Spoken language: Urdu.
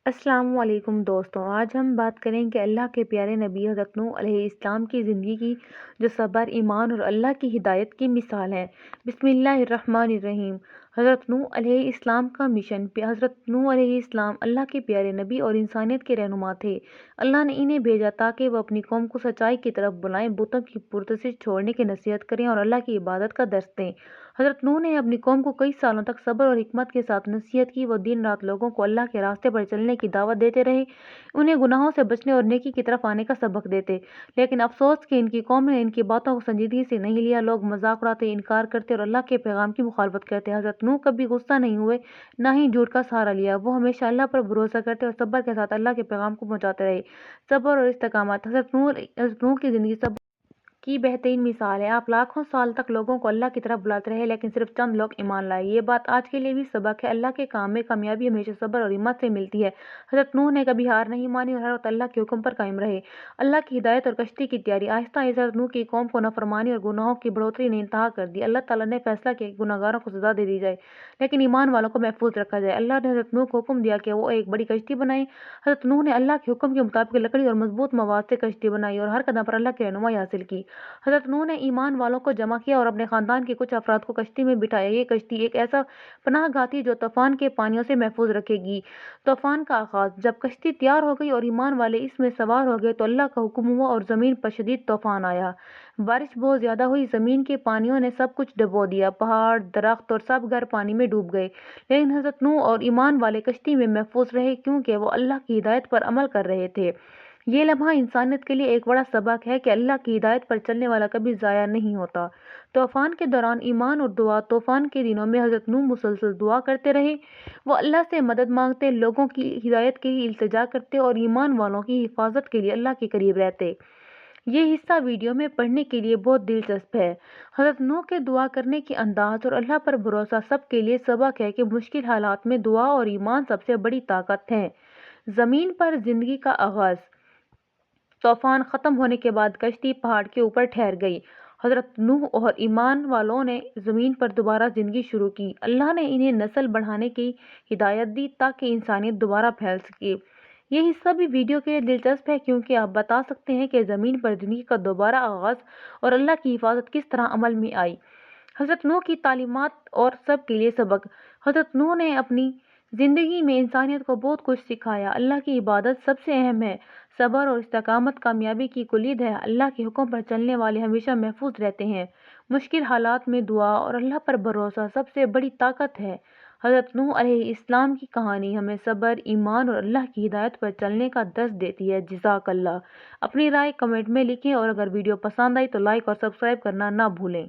السلام علیکم دوستوں، آج ہم بات کریں گے اللہ کے پیارے نبی حضرت نوح علیہ السلام کی زندگی کی، جو صبر، ایمان اور اللہ کی ہدایت کی مثال ہے۔ بسم اللہ الرحمن الرحیم۔ حضرت نوح علیہ السلام کا مشن۔ حضرت نوح علیہ السلام اللہ کے پیارے نبی اور انسانیت کے رہنما تھے۔ اللہ نے انہیں بھیجا تاکہ وہ اپنی قوم کو سچائی کی طرف بلائیں، بتوں کی پرستش چھوڑنے کی نصیحت کریں اور اللہ کی عبادت کا درس دیں۔ حضرت نوح نے اپنی قوم کو کئی سالوں تک صبر اور حکمت کے ساتھ نصیحت کی۔ وہ دن رات لوگوں کو اللہ کے راستے پر چلنے کی دعوت دیتے رہے، انہیں گناہوں سے بچنے اور نیکی کی طرف آنے کا سبق دیتے، لیکن افسوس کہ ان کی قوم نے ان کی باتوں کو سنجیدگی سے نہیں لیا۔ لوگ مذاق اڑاتے، انکار کرتے اور اللہ کے پیغام کی مخالفت کرتے۔ حضرت نوح کبھی غصہ نہیں ہوئے، نہ ہی جھوٹ کا سہارا لیا۔ وہ ہمیشہ اللہ پر بھروسہ کرتے اور صبر کے ساتھ اللہ کے پیغام کو پہنچاتے رہے۔ صبر اور استقامت۔ حضرت نوح کی زندگی صبر کی بہترین مثال ہے۔ آپ لاکھوں سال تک لوگوں کو اللہ کی طرف بلاتے رہے، لیکن صرف چند لوگ ایمان لائے۔ یہ بات آج کے لیے بھی سبق ہے۔ اللہ کے کام میں کامیابی ہمیشہ صبر اور ہمت سے ملتی ہے۔ حضرت نوح نے کبھی ہار نہیں مانی اور ہر وقت اللہ کے حکم پر قائم رہے۔ اللہ کی ہدایت اور کشتی کی تیاری۔ آہستہ آہستہ حضرت نوح کی قوم کو نافرمانی اور گناہوں کی بڑھوتری نے انتہا کر دی۔ اللہ تعالیٰ نے فیصلہ کیا کہ گناہگاروں کو سزا دے دی جائے، لیکن ایمان والوں کو محفوظ رکھا جائے۔ اللہ نے حضرت نوح کو حکم دیا کہ وہ ایک بڑی کشتی بنائیں۔ حضرت نوح نے اللہ کے حکم کے مطابق لکڑی اور مضبوط مواد سے کشتی بنائی اور ہر قدم پر اللہ کی رہنمائی حاصل کی۔ حضرت نوح نے ایمان والوں کو جمع کیا اور اپنے خاندان کے کچھ افراد کو کشتی میں بٹھایا۔ یہ کشتی ایک ایسا پناہ گاہ تھی جو طوفان کے پانیوں سے محفوظ رکھے گی۔ طوفان کا آغاز۔ جب کشتی تیار ہو گئی اور ایمان والے اس میں سوار ہو گئے تو اللہ کا حکم ہوا اور زمین پر شدید طوفان آیا۔ بارش بہت زیادہ ہوئی، زمین کے پانیوں نے سب کچھ ڈبو دیا، پہاڑ، درخت اور سب گھر پانی میں ڈوب گئے، لیکن حضرت نوح اور ایمان والے کشتی میں محفوظ رہے کیونکہ وہ اللہ کی ہدایت پر عمل کر رہے تھے۔ یہ لمحہ انسانیت کے لیے ایک بڑا سبق ہے کہ اللہ کی ہدایت پر چلنے والا کبھی ضائع نہیں ہوتا۔ طوفان کے دوران ایمان اور دعا۔ طوفان کے دنوں میں حضرت نوح مسلسل دعا کرتے رہے۔ وہ اللہ سے مدد مانگتے، لوگوں کی ہدایت کے لیے التجا کرتے اور ایمان والوں کی حفاظت کے لیے اللہ کے قریب رہتے۔ یہ حصہ ویڈیو میں پڑھنے کے لیے بہت دلچسپ ہے۔ حضرت نوح کے دعا کرنے کے انداز اور اللہ پر بھروسہ سب کے لیے سبق ہے کہ مشکل حالات میں دعا اور ایمان سب سے بڑی طاقت ہے۔ زمین پر زندگی کا آغاز۔ طوفان ختم ہونے کے بعد کشتی پہاڑ کے اوپر ٹھہر گئی۔ حضرت نوح اور ایمان والوں نے زمین پر دوبارہ زندگی شروع کی۔ اللہ نے انہیں نسل بڑھانے کی ہدایت دی تاکہ انسانیت دوبارہ پھیل سکے۔ یہ حصہ بھی ویڈیو کے لیے دلچسپ ہے کیونکہ آپ بتا سکتے ہیں کہ زمین پر زندگی کا دوبارہ آغاز اور اللہ کی حفاظت کس طرح عمل میں آئی۔ حضرت نوح کی تعلیمات اور سب کے لیے سبق۔ حضرت نوح نے اپنی زندگی میں انسانیت کو بہت کچھ سکھایا۔ اللہ کی عبادت سب سے اہم ہے۔ صبر اور استقامت کامیابی کی کلید ہے۔ اللہ کے حکم پر چلنے والے ہمیشہ محفوظ رہتے ہیں۔ مشکل حالات میں دعا اور اللہ پر بھروسہ سب سے بڑی طاقت ہے۔ حضرت نوح علیہ السلام کی کہانی ہمیں صبر، ایمان اور اللہ کی ہدایت پر چلنے کا درس دیتی ہے۔ جزاک اللہ۔ اپنی رائے کمنٹ میں لکھیں اور اگر ویڈیو پسند آئی تو لائک اور سبسکرائب کرنا نہ بھولیں۔